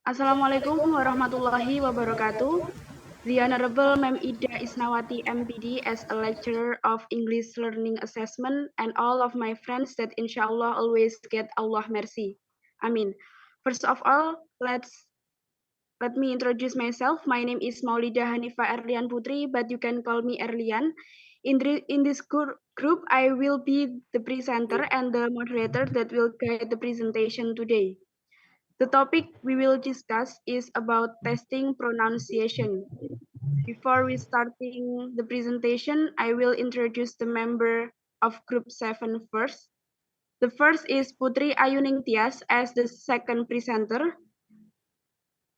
Assalamualaikum warahmatullahi wabarakatuh. The Honorable Ma'am Ida Isnawati MPD as a lecturer of English Learning Assessment and all of my friends that inshallah always get Allah mercy. Amin. First of all, let me introduce myself. My name is Maulida Hanifah Erlian Putri, but you can call me Erlian. In this group, I will be the presenter and the moderator that will guide the presentation today. The topic we will discuss is about testing pronunciation. Before we starting the presentation, I will introduce the member of Group 7 first. The first is Putri Ayuningtyas as the second presenter,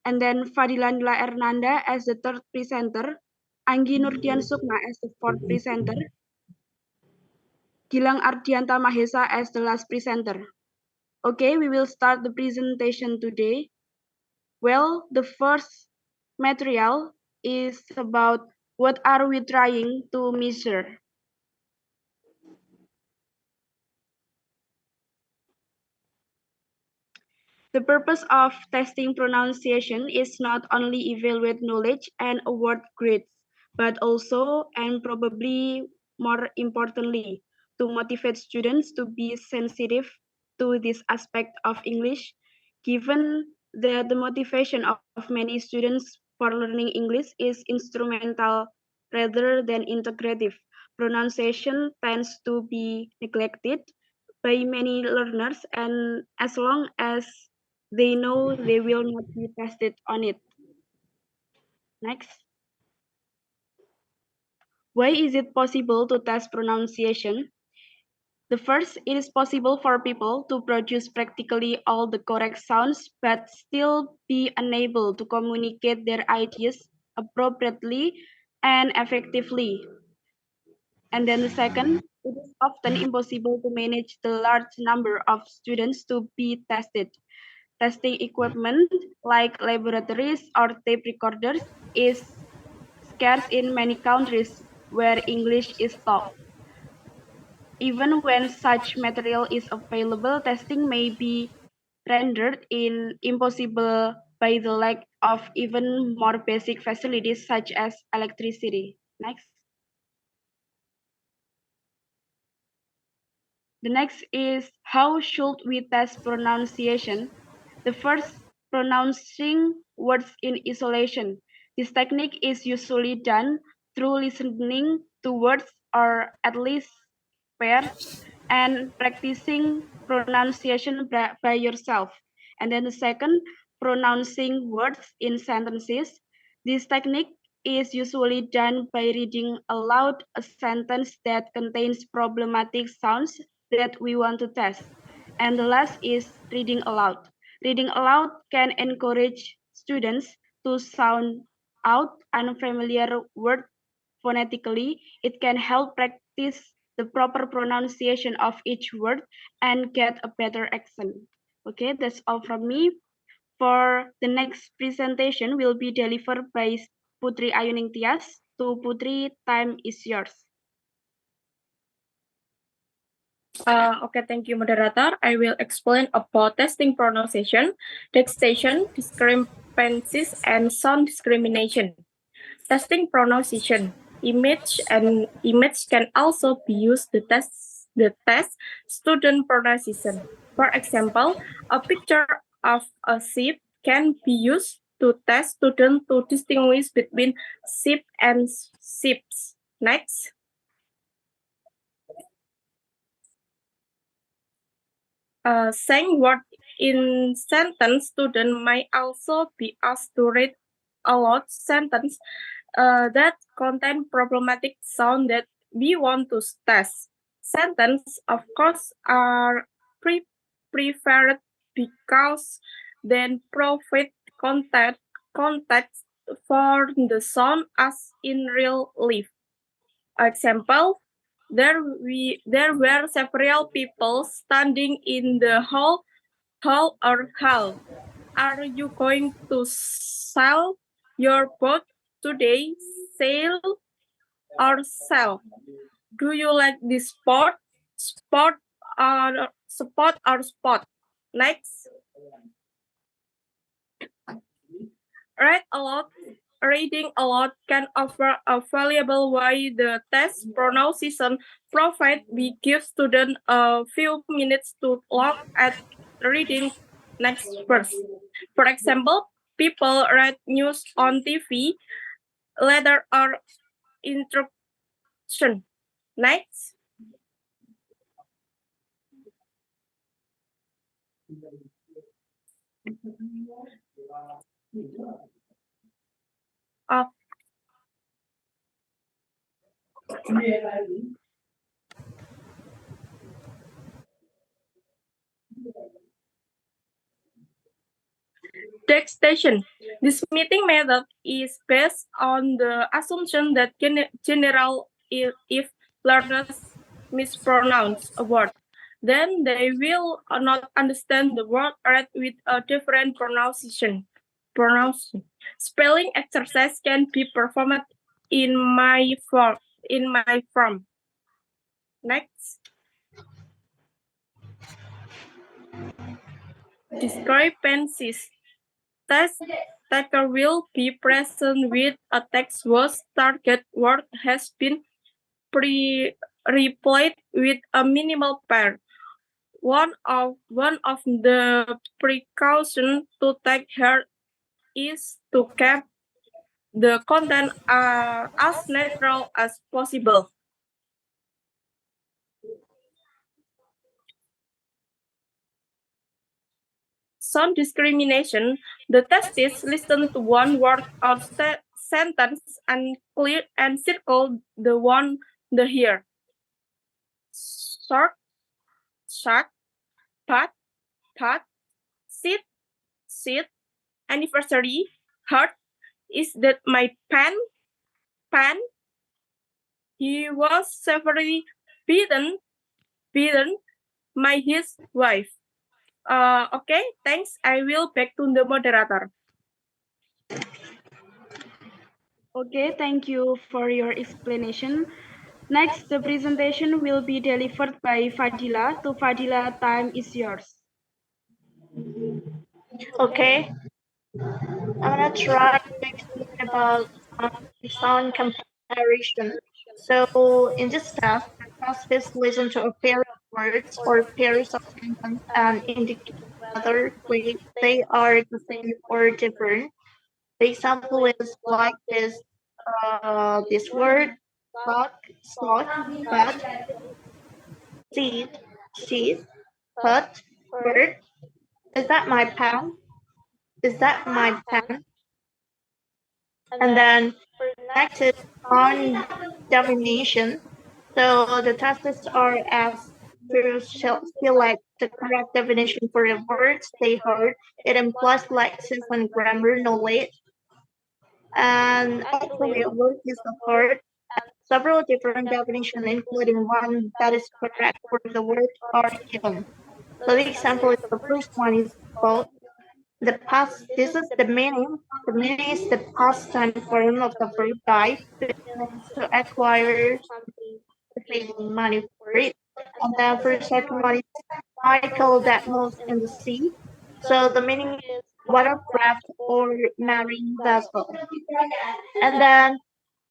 and then Fadilla Nila Ernanda as the third presenter, Anggi Nurdian Sukma as the fourth presenter, Gilang Ardianta Mahesa as the last presenter. Okay, we will start the presentation today. Well, the first material is about what are we trying to measure. The purpose of testing pronunciation is not only evaluate knowledge and award grades, but also and probably more importantly, to motivate students to be sensitive to this aspect of English, given that the motivation of many students for learning English is instrumental rather than integrative. Pronunciation tends to be neglected by many learners, and as long as they know they will not be tested on it. Next. Why is it possible to test pronunciation? The first, it is possible for people to produce practically all the correct sounds but still be unable to communicate their ideas appropriately and effectively. And then the second, it is often impossible to manage the large number of students to be tested. Testing equipment like laboratories or tape recorders is scarce in many countries where English is taught. Even when such material is available, testing may be rendered impossible by the lack of even more basic facilities such as electricity. Next. The next is how should we test pronunciation? The first, pronouncing words in isolation. This technique is usually done through listening to words or at least pairs and practicing pronunciation by yourself. And then the second, pronouncing words in sentences. This technique is usually done by reading aloud a sentence that contains problematic sounds that we want to test. And the last is reading aloud. Reading aloud can encourage students to sound out unfamiliar words phonetically. It can help practice the proper pronunciation of each word and get a better accent. Okay, that's all from me. For the next presentation will be delivered by Putri Ayuningtyas. To Putri, time is yours. Okay, thank you, moderator. I will explain about testing pronunciation, diction, discrepancies, and sound discrimination. Testing pronunciation. Image can also be used to test student pronunciation. For example, a picture of a sheep can be used to test students to distinguish between sheep and sheeps. Next. Saying word in sentence, student might also be asked to read aloud sentence that contain problematic sound that we want to test. Sentence, of course, are preferred because they provide context for the sound as in real life. Example, there were several people standing in the hall. Are you going to sail your boat today? Sail or sail? Do you like this sport? Sport or sport? Next. Reading aloud can offer a valuable way. The test pronunciation provide we give students a few minutes to look at reading next verse. For example, people read news on TV, letter or instruction. Next. Dictation. This meeting method is based on the assumption that general if learners mispronounce a word, then they will not understand the word read with a different pronunciation. Spelling exercise can be performed in my form. Next. Discrepancies. Test taker will be present with a text whose target word has been replaced with a minimal pair. One of the precautions to take here is to keep the content as natural as possible. Sound discrimination. The test is listen to one word or sentence and clear and circle the one the here. Short, shark, pat, sit, anniversary, heart. Is that my pan? He was severely beaten by his wife. Okay, thanks. I will back to the moderator. Okay, thank you for your explanation. Next, the presentation will be delivered by Fadilla. To Fadilla, time is yours. Okay, I'm gonna try to explain about sound comparison. So in this task, the task is listen to a pair of words or pairs of sentences and indicate whether they are the same or different. The example is like this word, sock, but, seed, sheath, but, bird. Is that my pen? Is that my pen? And then next is on definition. So the tasks are asked to select the correct definition for the words they heard. It implies lexis and grammar knowledge. And actually, a word is a word. Several different definitions, including one that is correct for the word, are given. So the example is the first one is both. The past, this is the meaning. The meaning is the past time form of the verb die to acquire something money for it. And then for the second one is Michael that moves in the sea. So the meaning is watercraft or marine vessel. And then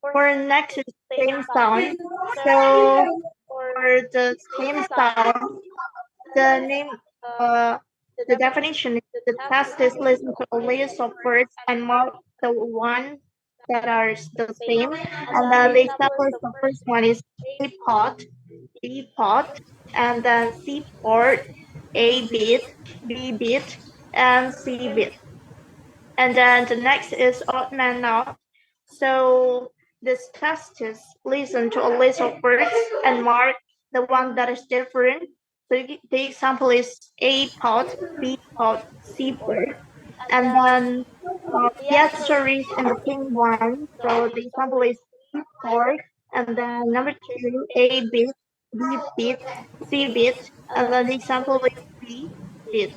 for next is same sound. So for the same sound, the name the definition is the test is listen to a list of words and mark the one that are the same. And then the example is the first one is a pot, and then C port, A bit, B bit, and C bit. And then the next is odd man out. So this test is listen to a list of words and mark the one that is different. So the example is A pot, B pot, C pot. And then the answer is in the same one. So the example is C pork. And then number two, A bit, B bit, C bit. And then the example is B bit.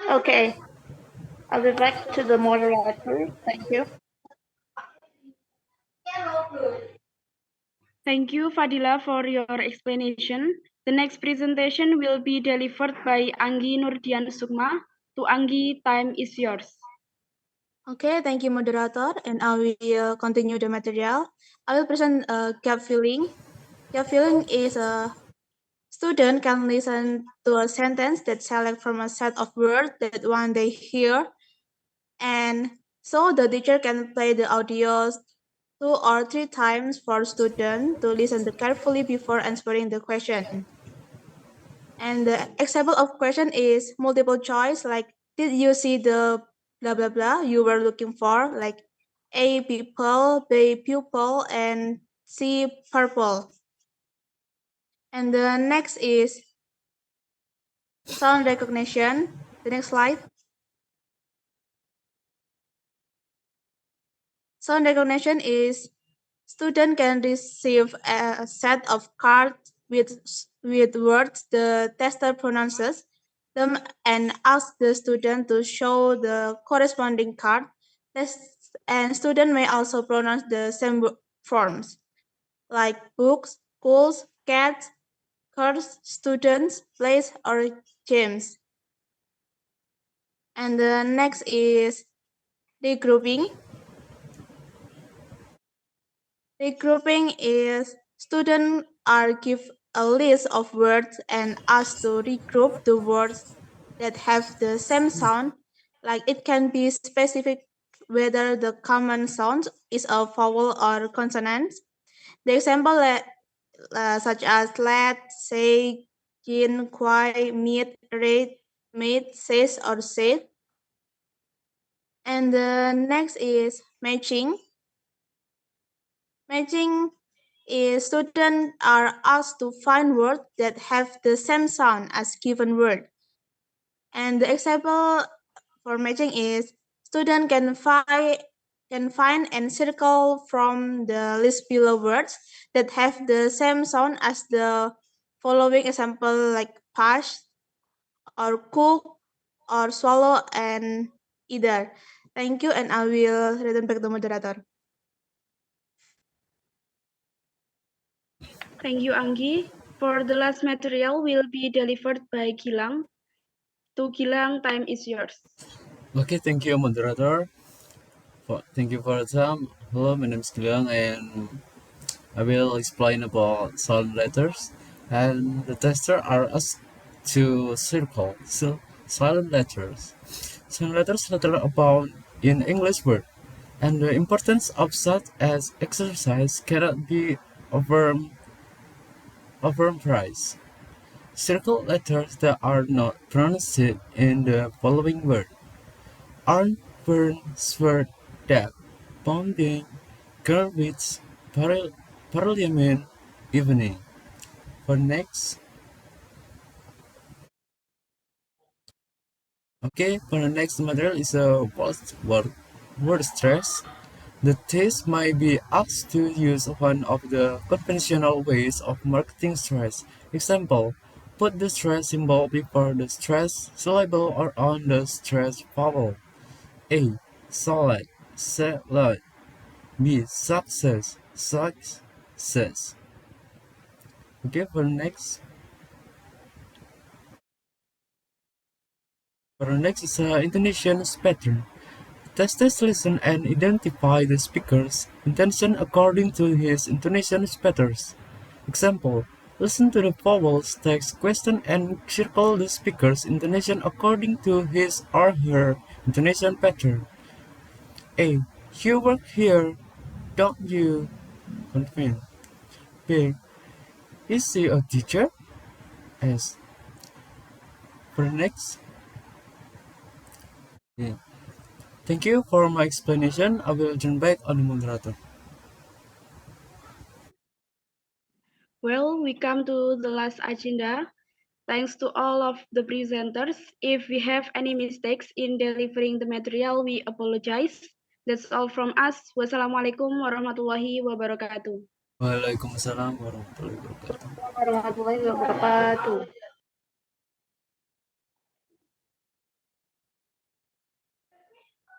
Okay. I'll be back to the moderator. Thank you. Thank you, Fadilla, for your explanation. The next presentation will be delivered by Anggi, Nurdian, Sukma. To Anggi, time is yours. Okay, thank you, moderator. And I will continue the material. I will present gap filling. Gap filling is a student can listen to a sentence that select from a set of words that one they hear, and so the teacher can play the audios 2 or 3 times for student to listen to carefully before answering the question. And the example of question is multiple choice, like did you see the blah blah blah you were looking for, like A people, B pupil, and C purple. And the next is sound recognition. The next slide. Sound recognition is student can receive a set of cards with words the tester pronounces them and ask the student to show the corresponding card. And student may also pronounce the same forms like books, schools, cats, cars, students, place, or games. And the next is regrouping. Regrouping is students are given a list of words and asked to regroup the words that have the same sound. Like it can be specific whether the common sound is a vowel or consonant. The example such as let, say, kin, quai, meet, rate, made, says, or said. And the next is matching. Matching is students are asked to find words that have the same sound as given word. And the example for matching is student can find and circle from the list below words that have the same sound as the following example, like pass or cook or swallow and either. Thank you, and I will return back to the moderator. Thank you, Anggi. For the last material will be delivered by Gilang. To Gilang, time is yours. Okay, thank you, moderator. Thank you for the time. Hello, my name is Gilang, and I will explain about sound letters. And the tester are asked to circle silent letters. Silent letters later abound in English word, and the importance of such as exercise cannot be overemphasized. Circle letters that are not pronounced in the following word: Arn, Burn, Sword, Death, Bombing, Garbage, Parliament, Evening. For next, for the next material is a word stress. The test might be asked to use one of the conventional ways of marketing stress. Example, put the stress symbol before the stress syllable or on the stress vowel. A. Solid, salad. B. Success, success. Okay, for next. For the next is intonation pattern. Testers listen and identify the speaker's intention according to his intonation patterns. Example, listen to the vowels text question and circle the speaker's intonation according to his or her intonation pattern. A. You work here, don't you? Confirm. B. Is he a teacher? S. For the next. Yeah. Thank you for my explanation. I will turn back on the moderator. Well, we come to the last agenda. Thanks to all of the presenters. If we have any mistakes in delivering the material, we apologize. That's all from us. Wassalamualaikum warahmatullahi wabarakatuh. Waalaikumsalam warahmatullahi wabarakatuh. Warahmatullahi wabarakatuh.